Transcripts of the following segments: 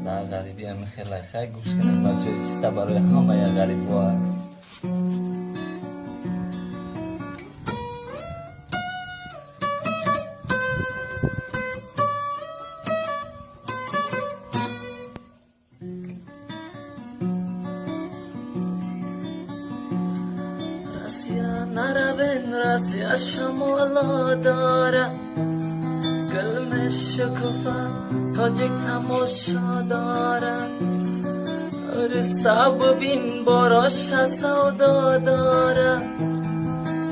در غریبی هم خیلی گوش کنم بچه چیسته برای همه یا غریب ها راسیا نرابن راسیا شمالا داره گلم شکوفه تاجک تماشا دارن رساب بین باراش سودا داره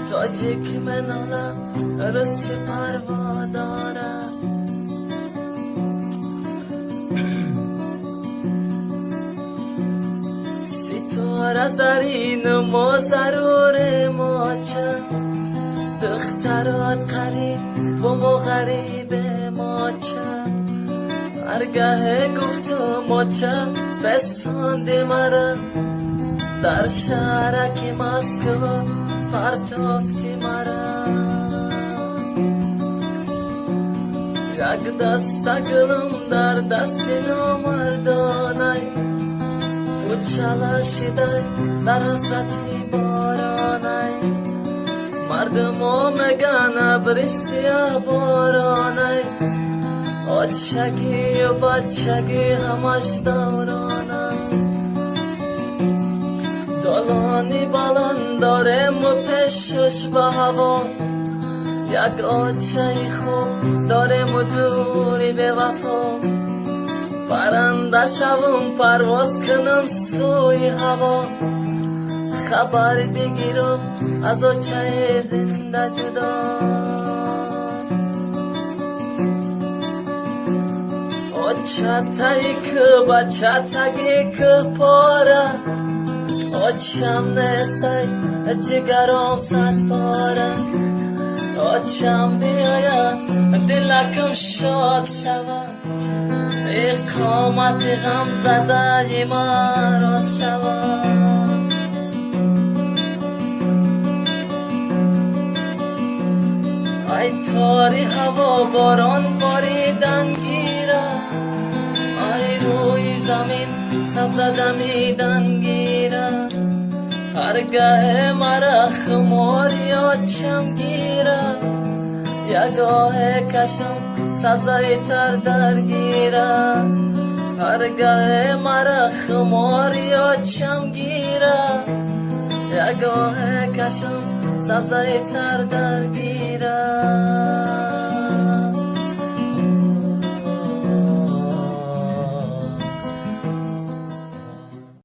تاجک منالا رس چه پروا داره ستاره زرین ما ضرور ماچه دخترات قریب و ما غریب ماچه هرگاه گفتم ماچه بساندی مرا در شهرک مسکو پرتافتی مرا یک دست گلم در دست نامردانه تو چلاشیده در حسرتی بارانه مردم ها مگن برسیا بارانه آچگی و بچگی همش دورانه دالانی بلند دارم و پیشش به هوا یک آچه خوب دارم و دوری به وفا پرنده شوم پرواز کنم سوی هوا خبر بگیرم از آچه زنده جدا آچه تایی که بچه تایی که پاره آچم نسته جگرام صد پاره آچم بیاید دلکم شاد شود اقامت غم زده مراد شود ای تاری هوا باران باریدن گیره ای روی زمین سبز دمیدن گیره هرگاه مرا خماری آچم گیره یگاه کشم سبزه تر درگیره هرگاه مرا خماری آچم گیره یگاه کشم سبزه تر درگیره